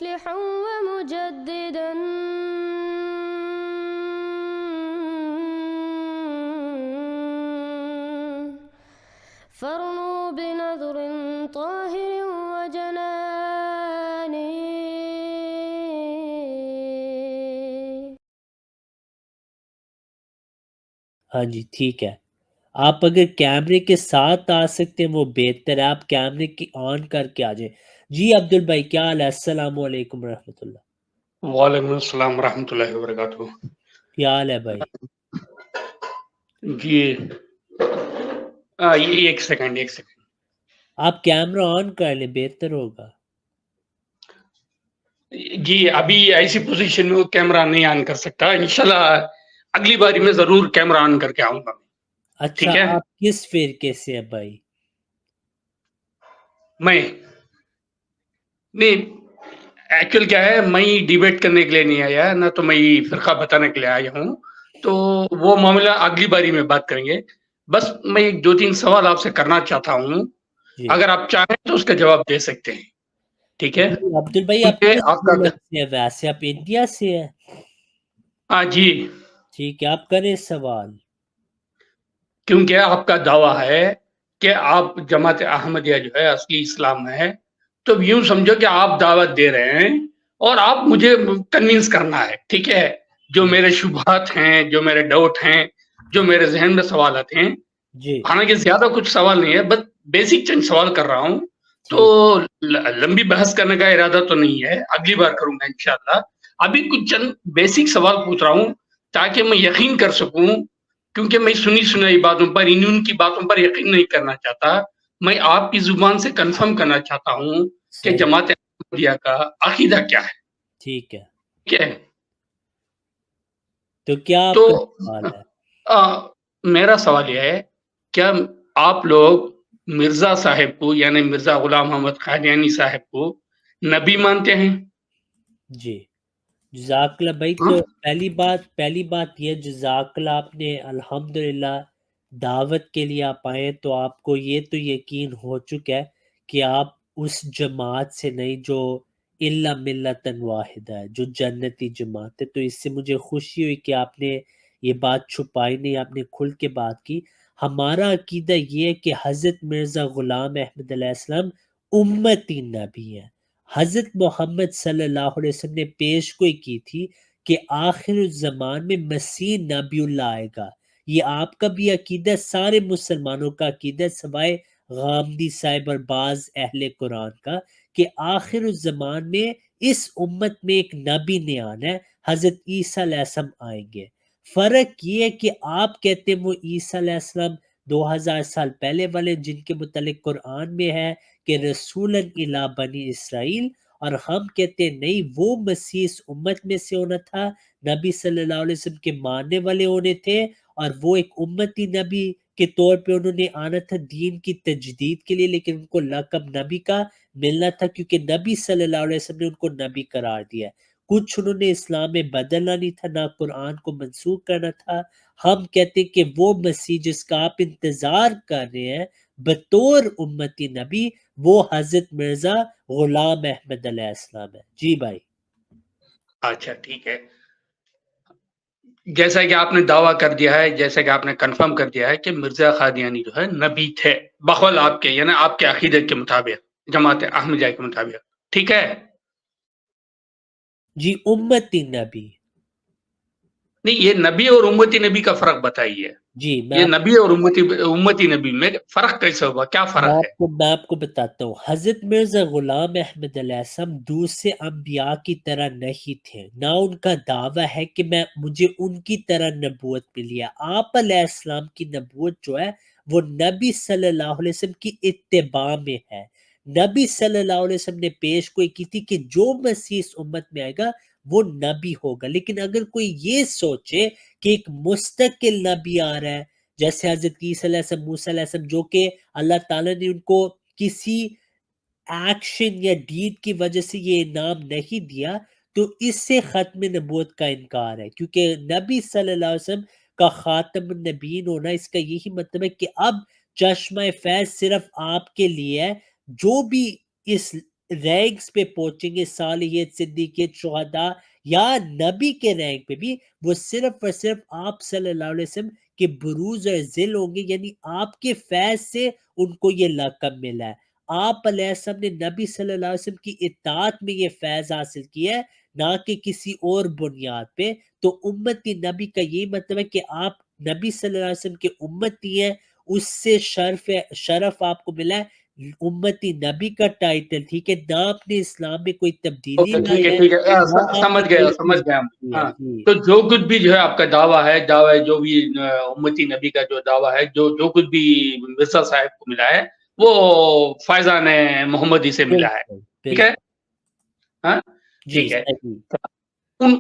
مصلحا ومجددا فارنوا بنظر طاهر وجنان. ہاں جی ٹھیک ہے، آپ اگر کیمرے کے ساتھ آ سکتے ہیں وہ بہتر ہے، آپ کیمرے کی آن کر کے آ جائیں. جی عبد البھائی کیا حال ہے؟ السلام علیکم ورحمۃ اللہ. وعلیکم السلام ورحمۃ اللہ وبرکاتہ. کیا حال ہے بھائی؟ جی ایک سیکنڈ. آپ کیمرہ آن کر لیں بہتر ہوگا. جی ابھی ایسی پوزیشن میں کیمرہ نہیں آن کر سکتا، انشاءاللہ اگلی باری میں ضرور کیمرہ آن کر کے آؤں گا. اچھا ٹھیک ہے. آپ کس فرقے سے ہیں بھائی؟ میں نہیں، ایکچوئل کیا ہے، میں ڈیبیٹ کرنے کے لیے نہیں آیا نہ، تو میں فرقہ بتانے کے لیے آیا ہوں، تو وہ معاملہ اگلی باری میں بات کریں گے. بس میں 2-3 سوال آپ سے کرنا چاہتا ہوں، جی اگر آپ چاہیں تو اس کا جواب دے سکتے ہیں. ٹھیک ہے. جی عبد البھائی آپ مجھے کس آپ کا ملک سے ہیں؟ ویسے آپ انڈیا سے ہیں؟ جی، ٹھیک ہے آپ کریں سوال. کیونکہ آپ کا دعویٰ ہے کہ آپ جماعت احمدیہ جو ہے اصلی اسلام ہے، تو یوں سمجھو کہ آپ دعوت دے رہے ہیں اور آپ مجھے کنوینس کرنا ہے. ٹھیک ہے. جو میرے شبہات ہیں، جو میرے ڈاؤٹ ہیں، جو میرے ذہن میں سوالات ہیں، جی حالانکہ زیادہ کچھ سوال نہیں ہے، بس بیسک چند سوال کر رہا ہوں. تو ٹھیک. لمبی بحث کرنے کا ارادہ تو نہیں ہے، اگلی بار کروں گا انشاءاللہ. ابھی کچھ چند بیسک سوال پوچھ رہا ہوں تاکہ میں یقین کر سکوں، کیونکہ میں سنی سنائی باتوں پر، ان کی باتوں پر یقین نہیں کرنا چاہتا. میں آپ کی زبان سے کنفرم کرنا چاہتا ہوں کہ صحیح. جماعت احمدیہ کا عقیدہ کیا ہے. ٹھیک ہے ٹھیک ہے. تو کیا آپ تو کا سوال ہے؟ میرا سوال یہ ہے، کیا آپ لوگ مرزا صاحب کو، یعنی مرزا غلام محمد قادیانی صاحب کو نبی مانتے ہیں؟ جی جزاک اللہ بھائی. ہاں؟ تو پہلی بات یہ جزاک اللہ، آپ نے الحمدللہ دعوت کے لیے آپ آئے تو آپ کو یہ تو یقین ہو چکا ہے کہ آپ اس جماعت سے نہیں جو الا ملتا واحدہ ہے، جو جنتی جماعت ہے. تو اس سے مجھے خوشی ہوئی کہ آپ نے یہ بات چھپائی نہیں، آپ نے کھل کے بات کی. ہمارا عقیدہ یہ ہے کہ حضرت مرزا غلام احمد علیہ السلام امتی نبی ہیں. حضرت محمد صلی اللہ علیہ وسلم نے پیش گوئی کی تھی کہ آخر الزمان میں مسیح نبی اللہ آئے گا. یہ آپ کا بھی عقیدہ، سارے مسلمانوں کا عقیدہ سوائے غامدی صاحب اور بعض اہل قرآن کا، کہ آخر الزمان میں اس امت میں ایک نبی نے آنا ہے، حضرت عیسیٰ علیہ السلام آئیں گے. فرق یہ ہے کہ آپ کہتے ہیں وہ عیسیٰ علیہ السلام 2000 سال پہلے والے جن کے متعلق قرآن میں ہے کہ رسولاً الی بنی اسرائیل، اور ہم کہتے ہیں نہیں، وہ مسیح اس امت میں سے ہونا تھا، نبی صلی اللہ علیہ وسلم کے ماننے والے ہونے تھے، اور وہ ایک امتی نبی کے طور پہ انہوں نے آنا تھا دین کی تجدید کے لیے، لیکن ان کو لقب نبی کا ملنا تھا کیونکہ نبی صلی اللہ علیہ وسلم نے ان کو نبی قرار دیا. کچھ انہوں نے اسلام میں بدلنا نہیں تھا، نہ قرآن کو منسوخ کرنا تھا. ہم کہتے ہیں کہ وہ مسیح جس کا آپ انتظار کر رہے ہیں بطور امتی نبی، وہ حضرت مرزا غلام احمد علیہ السلام ہے. جی بھائی. اچھا ٹھیک ہے. جیسا کہ آپ نے دعویٰ کر دیا ہے، جیسا کہ آپ نے کنفرم کر دیا ہے کہ مرزا قادیانی جو ہے نبی تھے، بقول آپ کے، یعنی آپ کے عقیدے کے مطابق، جماعت احمدیہ کے مطابق. ٹھیک ہے. جی امتی نبی. نہیں، یہ نبی اور امتی نبی کا فرق بتائیے. جی یہ نبی اور امتی نبی میں فرق کیسے ہوگا؟ کیا فرق ہے؟ میں آپ کو بتاتا ہوں. حضرت مرزا غلام احمد علیہ السلام دوسرے انبیاء کی طرح نہیں تھے، نہ ان کا دعویٰ ہے کہ مجھے ان کی طرح نبوت ملی ہے. آپ علیہ السلام کی نبوت جو ہے وہ نبی صلی اللہ علیہ وسلم کی اتباع میں ہے. نبی صلی اللہ علیہ وسلم نے پیش گوئی کی تھی کہ جو مسیح اس امت میں آئے گا وہ نبی ہوگا. لیکن اگر کوئی یہ سوچے کہ ایک مستقل نبی آ رہا ہے، جیسے حضرت عیسیٰ علیہ السلام، موسیٰ علیہ السلام، جو کہ اللہ تعالیٰ نے ان کو کسی ایکشن یا ڈیڈ کی وجہ سے یہ انعام نہیں دیا، تو اس سے ختم نبوت کا انکار ہے. کیونکہ نبی صلی اللہ علیہ وسلم کا خاتم النبیین ہونا، اس کا یہی مطلب ہے کہ اب چشمہ فیض صرف آپ کے لیے ہے. جو بھی اس رینکس پہ پہنچیں گے، صالحیت، صدیقیت، شہداء یا نبی کے رینک پہ بھی، وہ صرف اور صرف آپ صلی اللہ علیہ وسلم کے بروز اور ذل ہوں گے، یعنی آپ کے فیض سے ان کو یہ لقب ملا ہے۔ آپ علیہ السلام نے نبی صلی اللہ علیہ وسلم کی اطاعت میں یہ فیض حاصل کیا ہے، نہ کہ کسی اور بنیاد پہ۔ تو امتی نبی کا یہ مطلب ہے کہ آپ نبی صلی اللہ علیہ وسلم کے امتی ہیں، اس سے شرف آپ کو ملا ہے امتی نبی کا ٹائٹل، ٹھیک ہے، نہ آپ نے اسلام میں کوئی تبدیلی اوکے، ٹھیک لائی ہے ہے، ٹھیک ہے، نہ آپ نے سمجھ گیا کوئی سمجھ چیز گیا ہم۔ کی ہے۔ ہاں، جی تو جو کچھ بھی جو ہے آپ کا دعویٰ ہے، جو بھی امتی نبی کا جو دعویٰ ہے، جو کچھ بھی مرزا صاحب کو ملا ہے، وہ فیضان محمدی سے ملا ہے، بالکل ٹھیک ہے؟ بالکل ہاں، جی ٹھیک ہے۔ صحیح ان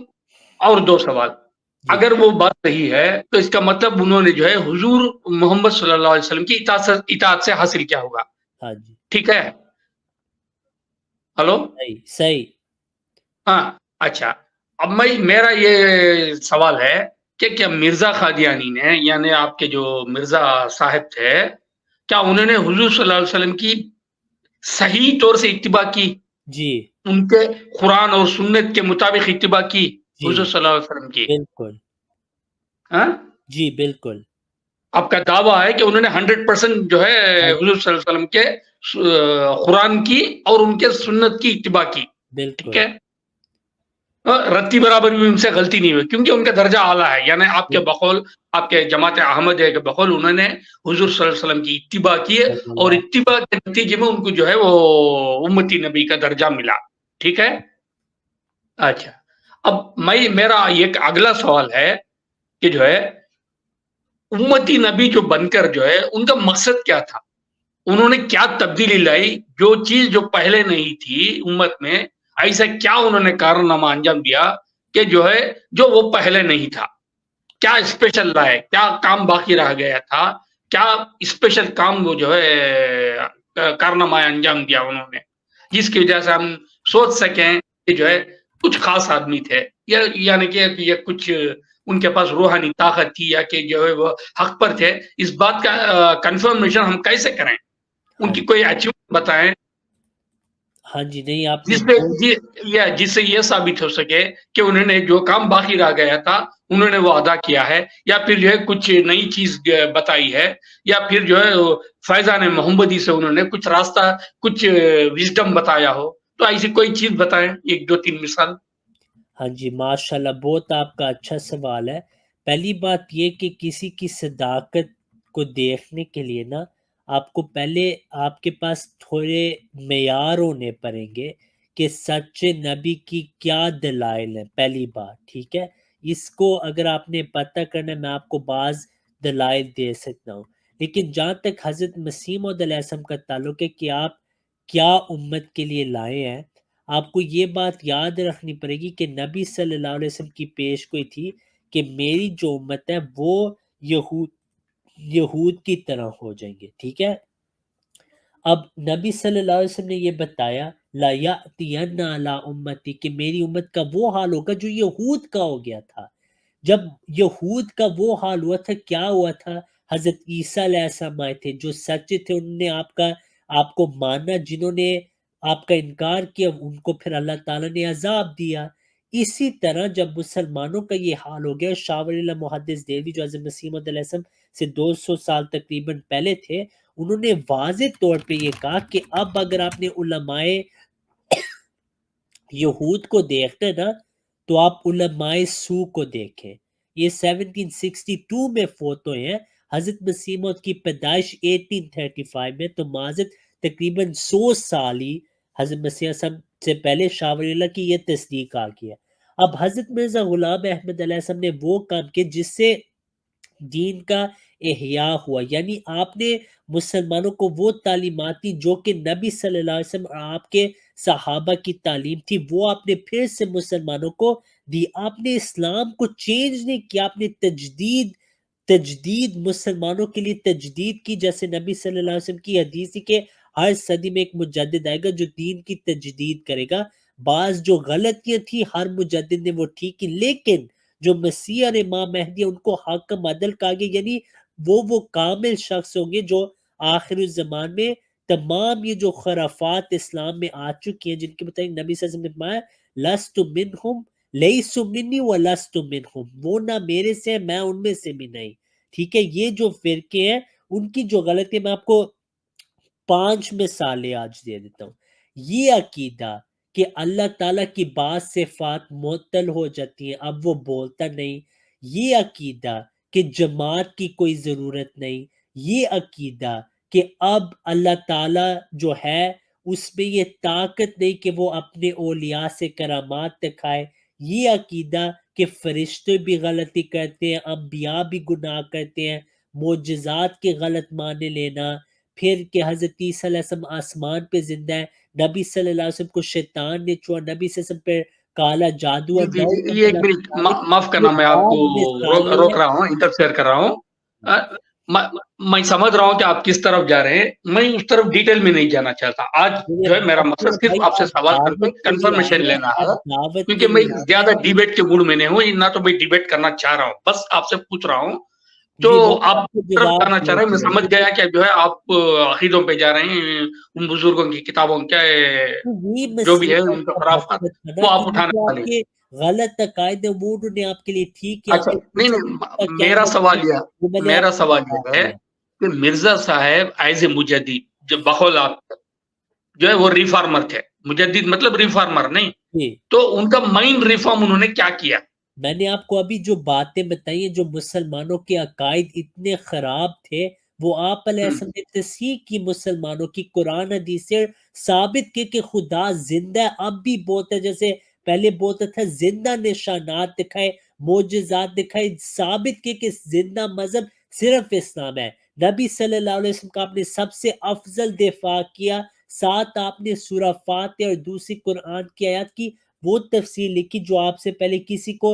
اور دو سوال، جی اگر وہ بات صحیح ہے تو اس کا مطلب انہوں نے جو ہے حضور محمد صلی اللہ علیہ وسلم کی اطاعت سے حاصل کیا ہوگا، ہاں جی ٹھیک ہے؟ ہلو، صحیح صحیح ہاں، اچھا، اب میرا یہ سوال ہے کہ کیا مرزا قادیانی نے، یعنی آپ کے جو مرزا صاحب تھے، کیا انہوں نے حضور صلی اللہ علیہ وسلم کی صحیح طور سے اتباع کی، جی ان کے قرآن اور سنت کے مطابق اتباع کی جی حضور صلی اللہ علیہ وسلم کی؟ بالکل ہاں، جی بالکل آپ کا دعویٰ ہے کہ انہوں نے 100% جو ہے ہاں حضور صلی اللہ علیہ وسلم کے قرآن کی اور ان کے سنت کی اتباع کی، ٹھیک بالکل ہے؟ رتی برابر بھی ان سے غلطی نہیں ہوئی، کیونکہ ان کا درجہ اعلیٰ ہے، یعنی آپ کے بقول، آپ کے جماعت احمدیہ کے بقول انہوں نے حضور صلی اللہ علیہ وسلم کی اتباع کی ہے، صلی اور اللہ اتباع کے نتیجے میں ان کو جو ہے وہ امتی نبی کا درجہ ملا، ٹھیک ہے؟ اچھا، اب میرا ایک اگلا سوال ہے کہ جو ہے امتی نبی جو بن کر جو ہے ان کا مقصد کیا تھا، انہوں نے کیا تبدیلی لائی، جو چیز جو پہلے نہیں تھی امت میں، ایسا کیا انہوں نے کارنامہ انجام دیا کہ جو ہے جو وہ پہلے نہیں تھا، کیا اسپیشل لائے، کیا کام باقی رہ گیا تھا، کیا اسپیشل کام وہ جو ہے کارنامہ انجام دیا انہوں نے، جس کی وجہ سے ہم سوچ سکیں کہ جو ہے کچھ خاص آدمی تھے، یعنی کہ یہ کچھ ان کے پاس روحانی طاقت تھی، یا کہ جو ہے وہ حق پر تھے، اس بات کا کنفرمیشن ہم کیسے کریں، ان ہاں کی کوئی اچیومنٹ بتائیں ہاں جی نہیں آپ نے جس سے جس سے یہ ثابت ہو سکے کہ انہوں نے جو کام باقی رہ گیا تھا انہوں نے وہ ادا کیا ہے، یا پھر جو ہے کچھ نئی چیز بتائی ہے، یا پھر جو ہے فیضان محمدی سے انہوں نے کچھ راستہ، کچھ وزڈم بتایا ہو، تو ایسی کوئی چیز بتائیں، ایک دو تین مثال۔ ہاں جی ماشاءاللہ بہت آپ کا اچھا سوال ہے۔ پہلی بات یہ کہ کسی کی صداقت کو دیکھنے کے لیے نا آپ کو پہلے آپ کے پاس تھوڑے معیار ہونے پڑیں گے کہ سچے نبی کی کیا دلائل ہیں، پہلی بات، ٹھیک ہے؟ اس کو اگر آپ نے پتہ کرنا ہے، میں آپ کو بعض دلائل دے سکتا ہوں، لیکن جہاں تک حضرت مسیح موعود علیہ السلام کا تعلق ہے کہ آپ کیا امت کے لیے لائے ہیں، آپ کو یہ بات یاد رکھنی پڑے گی کہ نبی صلی اللہ علیہ وسلم کی پیش گوئی تھی کہ میری جو امت ہے وہ یہود کی طرح ہو جائیں گے، ٹھیک ہے؟ اب نبی صلی اللہ علیہ وسلم نے یہ بتایا لا یأتین علی امتی کہ میری امت کا وہ حال ہوگا جو یہود کا ہو گیا تھا۔ جب یہود کا وہ حال ہوا تھا، کیا ہوا تھا؟ حضرت عیسیٰ علیہ السلام آئے تھے جو سچے تھے، انہوں نے آپ کو مانا، جنہوں نے آپ کا انکار کیا ان کو پھر اللہ تعالیٰ نے عذاب دیا۔ اسی طرح جب مسلمانوں کا یہ حال ہو گیا، شاہ ولی اللہ محدث دہلوی جو حضرت مسیح موعود علیہ السلام سے 200 سال تقریباً پہلے تھے، انہوں نے واضح طور پہ یہ کہا کہ اب اگر آپ نے علماء یہود کو دیکھنا نا تو آپ علماء سو کو دیکھیں، یہ 1762 میں فوت ہوئے ہیں، حضرت مسیح موعود کی پیدائش 1835 میں، تو معذرت تقریباً 100 سال ہی حضرت مسیح السلام سے پہلے شاہ ولی اللہ کی یہ تصدیق آ گیا۔ اب حضرت مرزا غلام احمد علیہ السلام نے وہ کام کیا جس سے دین کا احیاء ہوا، یعنی آپ نے مسلمانوں کو وہ تعلیمات دی جو کہ نبی صلی اللہ علیہ وسلم اور آپ کے صحابہ کی تعلیم تھی، وہ آپ نے پھر سے مسلمانوں کو دی۔ آپ نے اسلام کو چینج نہیں کیا، آپ نے تجدید مسلمانوں کے لیے تجدید کی، جیسے نبی صلی اللہ علیہ وسلم کی حدیث تھی کہ ہر صدی میں ایک مجدد آئے گا جو دین کی تجدید کرے گا۔ بعض جو غلطیاں تھی ہر مجدد نے وہ ٹھیک کی، لیکن جو مسیح اور امام مہدی ان کو حاکم عدل کہا گیا، یعنی وہ کامل شخص ہوں گے جو آخر الزمان میں تمام یہ جو خرافات اسلام میں آ چکی ہیں، جن کے مطابق نبی صلی اللہ علیہ وسلم نے فرمایا لست منہم لیس منی ولست منہم، وہ نہ میرے سے میں ان میں سے بھی نہیں. ٹھیک ہے، یہ جو فرقے ہیں ان کی جو غلطی، میں آپ کو 5 مثالیں آج دے دیتا ہوں. یہ عقیدہ کہ اللہ تعالیٰ کی بعض صفات معطل ہو جاتی ہیں، اب وہ بولتا نہیں. یہ عقیدہ کہ جماعت کی کوئی ضرورت نہیں. یہ عقیدہ کہ اب اللہ تعالیٰ جو ہے اس میں یہ طاقت نہیں کہ وہ اپنے اولیاء سے کرامات دکھائے. یہ عقیدہ کہ فرشتے بھی غلطی کرتے ہیں، انبیاء بھی گناہ کرتے ہیں، معجزات کے غلط معنی لینا، پھر کہ حضرت عیسیٰ علیہ السلام آسمان پہ زندہ ہے، نبی صلی اللہ علیہ وسلم کو شیطان نے چھوڑا، نبی صلی اللہ علیہ وسلم پہ کالا جادو اور جی نعوذ یہ ایک باللہ منٹ من ذالک. معاف کرنا، یہ میں آپ کو بعض مثالیں روک ہیں. رہا ہوں، انٹرفیئر کر رہا ہوں. میں سمجھ رہا ہوں کہ آپ کس طرف جا رہے ہیں، میں اس طرف ڈیٹیل میں نہیں جانا چاہتا. آج جو ہے میرا مقصد صرف بھائی آپ سے آپ سوال کر کے دعوت کے لیے آئے کنفرمیشن ہیں، لینا آپ ہے، دعوت کے کیونکہ میں لیے آئے زیادہ ہیں. ڈیبیٹ کے موڈ میں نہیں ہوں، نہ تو میں ڈیبیٹ کرنا چاہ رہا ہوں، بس آپ سے پوچھ رہا ہوں. تو جی میں آپ آپ کو طرف جواب جانا چاہ رہے ہیں، میں دے سمجھ گیا کہ جو ہے آپ عقیدوں پہ جا رہے ہیں، ان بزرگوں کی کتابوں کے یہ جو بھی ہے مسیحت ان کا کا خرافات مقصد تھا نا وہ کہ آپ یہ اٹھانے جو والے آپ ہیں. کے غلط عقائد ہیں وہ انہوں نے آپ کے لیے ٹھیک کیا، اچھا پھر نہیں پوچھا کہ اس کا نہیں، کیا مطلب ہے، وہ میں نے آپ میرا کو سوال بتا یہ ہے دیا. کہ مرزا صاحب ایز اے مجدد جو بقول آپ جو ہے وہ ریفارمر تھے. مجدد مطلب ریفارمر نہیں. جی تو ان کا مین ریفارم انہوں نے کیا کیا؟ میں نے آپ کو ابھی جو باتیں بتائی ہیں، جو مسلمانوں کے عقائد اتنے خراب تھے وہ آپ علیہ ہم، السلام نے تصحیح کی، مسلمانوں کی قرآن حدیث سے ثابت کی کہ خدا زندہ ہے، اب بھی بولتا ہے، جیسے پہلے بولتا تھا زندہ نشانات دکھائے، معجزات دکھائے، ثابت کی کہ زندہ مذہب صرف اسلام ہے. نبی صلی اللہ علیہ وسلم کا آپ نے سب سے افضل دفاع کیا، ساتھ آپ نے سورہ فاتح اور دوسری قرآن کی آیات کی وہ تفسیر لکھی جو آپ سے پہلے کسی کو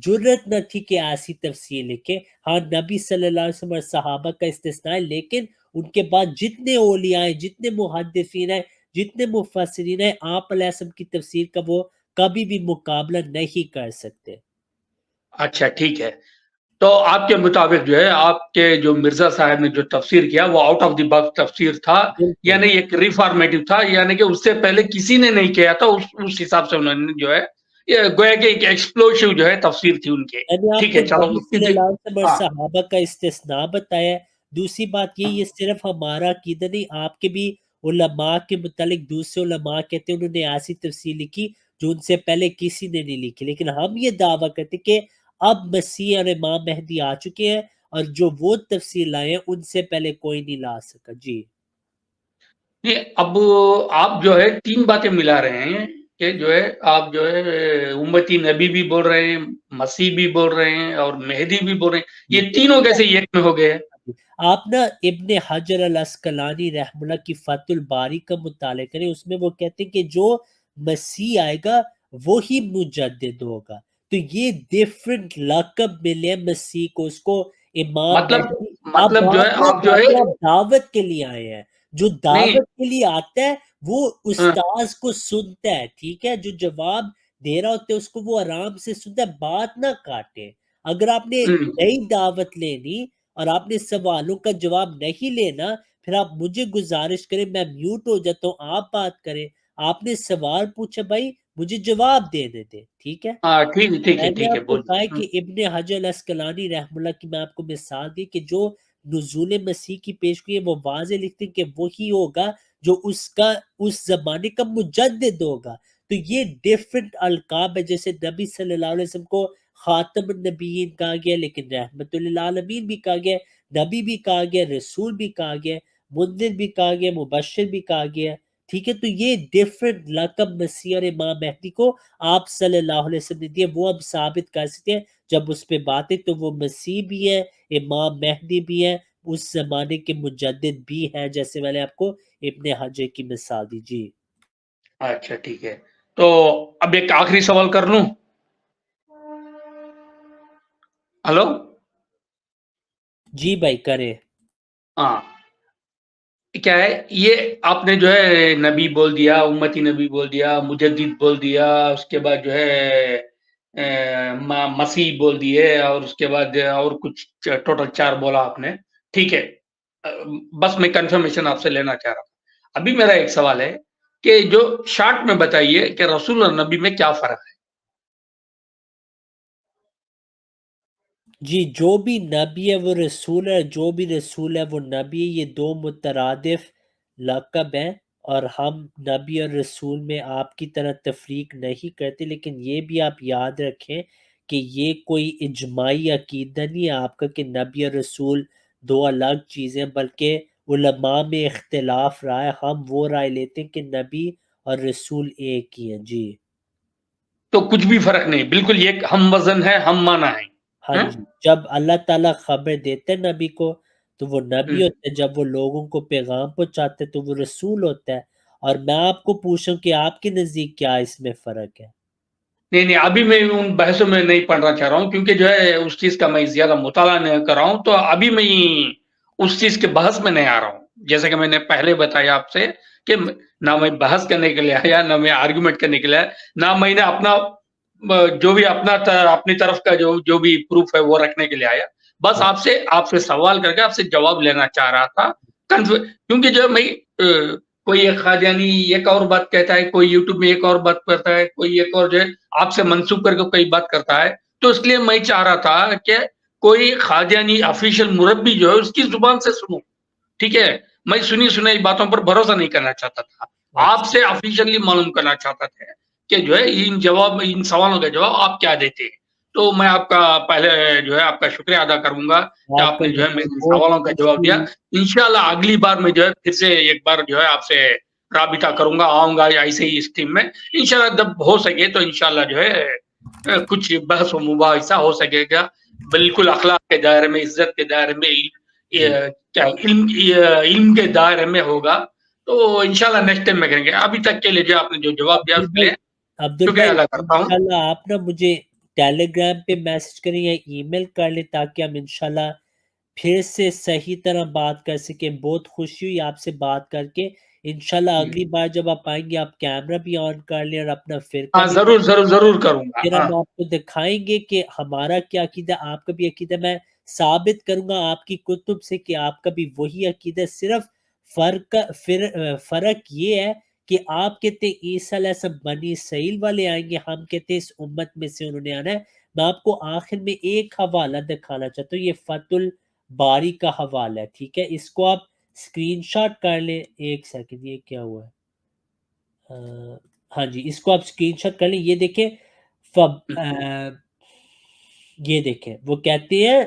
جرت نہ تھی کہ ایسی تفسیر لکھے. ہاں نبی صلی اللہ علیہ وسلم اور صحابہ کا استثناء ہے، لیکن ان کے بعد جتنے اولیاء ہیں، جتنے محدثین ہیں، جتنے مفسرین ہیں، آپ علیہ السلام کی تفسیر کا وہ کبھی بھی مقابلہ نہیں کر سکتے. اچھا ٹھیک ہے. تو آپ کے مطابق جو ہے آپ کے جو مرزا صاحب نے جو تفسیر کیا وہ آؤٹ آف دی باکس تفسیر تھا، بالکل یعنی ایک ریفارمیٹو تھا، یعنی کہ اس سے پہلے کسی نے نہیں کیا تھا. اس حساب سے انہوں نے جو ہے یہ گویا کہ ایک ایکسپلوسیو جو ہے تفسیر تھی ان کے. میں نے آپ ٹھیک کو ہے چلو نبی اس صلی کی اللہ علیہ وسلم اور ہاں صحابہ کا استثناء بتایا ہے. دوسری بات یہ صرف ہمارا عقیدہ نہیں، آپ کے بھی علماء کے متعلق دوسرے علماء کہتے ہیں انہوں نے ایسی تفسیر لکھی جو ان سے پہلے کسی نے نہیں لکھی. لیکن ہم یہ دعویٰ کرتے کہ اب مسیح اور امام مہدی آ چکے ہیں اور جو وہ تفسیر لائے ہیں ان سے پہلے کوئی نہیں لا سکا. جی نہیں، اب آپ جو ہے 3 باتیں ملا رہے ہیں کہ جو ہے آپ جو ہے امتی نبی بھی بول رہے ہیں، مسیح بھی بول رہے ہیں اور مہدی بھی بول رہے ہیں. یہ تینوں کیسے ایک میں ہو گئے؟ آپ نا ابن حجر العسقلانی رحم اللہ کی فتح الباری کا مطالعہ کریں، اس میں وہ کہتے ہیں کہ جو مسیح آئے گا وہی مجدد ہوگا. تو یہ ڈیفرنٹ لقب ملے مسیح کو، اس کو امام مہدی. اب مطلب جو ہے آپ نہ آپ جو ہے کہتے آپ دعوت کے لیے آئے ہیں، جو نہیں دعوت کے لیے آتا ہے وہ ہاں، استاذ کو سنتا ہے، ٹھیک ہے، جو جواب دے رہا ہوتا ہے اس کو وہ آرام سے سنتا ہے، بات نہ کاٹے. اگر آپ نے ہم، نئی دعوت لینی اور آپ نے سوالوں کا جواب نہیں لینا، پھر آپ مجھے گزارش کریں، میں میوٹ ہو جاتا ہوں، آپ بات کریں. آپ نے سوال پوچھا، بھائی مجھے جواب دینے دیں، ٹھیک ہے. ہاں ٹھیک ہے میں نے ٹھیک ہے آپ کو کہا ہے بولیے. کہ ابن حجر العسقلانی رحم اللہ کی میں آپ کو مثال دی کہ جو نزول مسیح کی پیشگوئی ہے وہ واضح لکھتے ہیں کہ وہی ہوگا جو اس زمانے کا مجدد ہوگا. تو یہ ڈیفرنٹ القاب ہے، جیسے نبی صلی اللہ علیہ وسلم کو خاتم النبیین کہا گیا، لیکن رحمت للعالمین بھی کہا گیا، نبی بھی کہا گیا، رسول بھی کہا گیا، منذر بھی کہا گیا، مبشر بھی کہا گیا. ٹھیک ہے، تو یہ ڈیفرنٹ لقب مسیح اور امام مہدی کو آپ صلی اللہ علیہ وسلم نے دیے، وہ ہم ثابت کر سکتے ہیں جب اس پہ باتیں. تو وہ مسیح بھی ہے، امام مہدی بھی ہے، اس زمانے کے مجدد بھی ہیں، جیسے میں نے آپ کو ابن حجر کی مثال دی. جی اچھا ٹھیک ہے. تو اب ایک آخری سوال کر لوں. ہلو جی بھائی کریں. ہاں، کیا ہے یہ آپ نے جو ہے نبی بول دیا، امتی نبی بول دیا، مجدد بول دیا، اس کے بعد جو ہے مسیح بول دیے، اور اس کے بعد اور کچھ ٹوٹل 4 بولا آپ نے. ٹھیک ہے، بس میں کنفرمیشن آپ سے لینا چاہ رہا ہوں. ابھی میرا ایک سوال ہے کہ جو شارٹ میں بتائیے کہ رسول اور نبی میں کیا فرق ہے؟ جی جو بھی نبی ہے وہ رسول ہے، جو بھی رسول ہے وہ نبی ہے، یہ دو مترادف لقب ہیں، اور ہم نبی اور رسول میں آپ کی طرح تفریق نہیں کرتے، لیکن یہ بھی آپ یاد رکھیں کہ یہ کوئی اجماعی عقیدہ نہیں ہے آپ کا کہ نبی اور رسول دو الگ چیزیں، بلکہ علماء میں اختلاف رائے، ہم وہ رائے لیتے ہیں کہ نبی اور رسول ایک ہی ہیں۔ جی تو کچھ بھی فرق نہیں، بالکل یہ ہم وزن ہے، ہم مانا ہے۔ ہاں ہاں؟ جی، جب اللہ تعالیٰ خبر دیتے ہیں نبی کو تو وہ نبی ہوتا ہے، جب وہ لوگوں کو پیغام پہنچاتے ہیں تو وہ رسول ہوتا ہے۔ اور میں آپ کو پوچھوں کہ آپ کے نزدیک کیا اس میں فرق ہے؟ نہیں ابھی میں ان بحثوں میں نہیں پڑھنا چاہ رہا ہوں، کیونکہ جو ہے اس چیز کا میں زیادہ مطالعہ نہیں کر رہا ہوں، تو ابھی میں اس چیز کے بحث میں نہیں آ رہا ہوں۔ جیسے کہ میں نے پہلے بتایا آپ سے کہ نہ میں بحث کرنے کے لیے آیا، نہ میں آرگومنٹ کرنے کے لیے آیا، نہ میں نے اپنا جو بھی اپنی طرف کا جو بھی پروف ہے وہ رکھنے کے لیے آیا، بس آپ سے سوال کر کے آپ سے جواب لینا چاہ رہا تھا، کیونکہ جو میں کوئی ایک قادیانی ایک اور بات کہتا ہے، کوئی یوٹیوب میں ایک اور بات کرتا ہے، کوئی ایک اور جو ہے آپ سے منسوخ کر کے کوئی بات کرتا ہے، تو اس لیے میں چاہ رہا تھا کہ کوئی قادیانی آفیشیل مربی جو ہے اس کی زبان سے سنوں، ٹھیک ہے؟ میں سنی سنائی باتوں پر بھروسہ نہیں کرنا چاہتا تھا، آپ سے آفیشیلی معلوم کرنا چاہتا تھا کہ جو ہے ان سوالوں کا جواب آپ کیا دیتے ہیں۔ تو میں آپ کا پہلے جو ہے آپ کا شکریہ ادا کروں گا کہ آپ نے جو ہے میرے سوالوں کا جواب دیا۔ انشاءاللہ اگلی بار میں جو ہے پھر سے ایک بار جو ہے آپ سے رابطہ کروں گا، آؤں گا ایسے ہی اس ٹیم میں انشاءاللہ، جب ہو سکے تو انشاءاللہ جو ہے کچھ بحث و مباحثہ ہو سکے گا، بالکل اخلاق کے دائرے میں، عزت کے دائرے میں، علم کے دائرے میں ہوگا، تو انشاءاللہ نیکسٹ ٹائم میں کریں گے۔ ابھی تک کے لیے جو آپ نے جو جواب دیا اس کے لیے عبدال شکریہ بھائی ادا کرتا ہوں۔ انشاءاللہ آپ نا مجھے ٹیلی گرام پہ میسج کریں یا ای میل کر لیں تاکہ ہم انشاءاللہ پھر سے صحیح طرح بات کر سکیں۔ بہت خوشی ہوئی آپ سے بات کر کے، انشاءاللہ اگلی بار جب آپ آئیں گے آپ کیمرہ بھی آن کر لیں اور اپنا فرقہ ہاں بھی، ضرور کروں گا۔ پھر ہاں ہم آپ کو دکھائیں گے کہ ہمارا کیا عقیدہ، آپ کا بھی عقیدہ، میں ثابت کروں گا آپ کی کتب سے کہ آپ کا بھی وہی عقیدہ، صرف فرق یہ ہے کہ آپ کہتے ہیں عیسیٰ علیہ السلام بنی اسرائیل والے آئیں گے، ہم کہتے ہیں اس امت میں سے انہوں نے آنا ہے۔ میں آپ کو آخر میں ایک حوالہ دکھانا چاہتا ہوں، یہ فتح الباری کا حوالہ ہے، ٹھیک ہے؟ اس کو آپ اسکرین شاٹ کر لیں۔ ایک سیکنڈ، یہ کیا ہوا ہے؟ ہاں جی، اس کو آپ اسکرین شاٹ کر لیں۔ یہ دیکھیں یہ دیکھیں وہ کہتے ہیں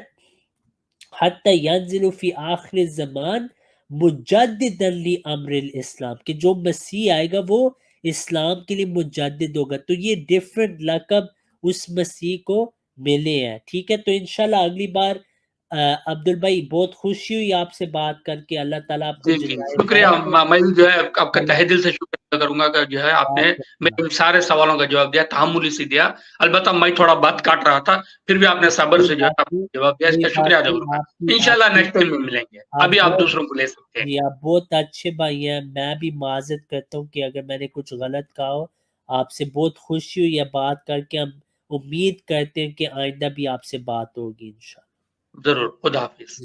حتی ینزل فی آخر الزمان مجددا لامر الاسلام، کہ جو مسیح آئے گا وہ اسلام کے لیے مجدد ہوگا، تو یہ ڈیفرنٹ لقب اس مسیح کو ملے ہیں، ٹھیک ہے؟ تو انشاءاللہ اگلی بار عبدال بھائی بہت خوشی ہوئی آپ سے بات کر کے، اللہ تعالیٰ آپ کو جی جزائے شکریہ، خیر دے۔ میں جو ہے آپ کا تہہ دل سے شکریہ ادا کروں گا کہ جو ہے آپ نے میرے سارے سوالوں کا جواب دیا، تحملی سے دیا، البتہ میں تھوڑا بات کاٹ رہا تھا، پھر بھی آپ نے صبر سے جو ہے جواب دیا، اس کا شکریہ ادا کروں گا۔ انشاءاللہ نیکسٹ ٹائم میں ملیں گے، ابھی آپ دوسروں کو لے سکتے ہیں۔ جی آپ بہت اچھے بھائی ہیں، میں بھی معذرت کرتا ہوں کہ اگر میں نے کچھ غلط کہا ہو، آپ سے بہت خوشی ہوئی ہے بات کر کے، ہم امید کرتے ہیں کہ آئندہ بھی آپ سے بات ہوگی انشاءاللہ۔ ضرور، خدا حافظ۔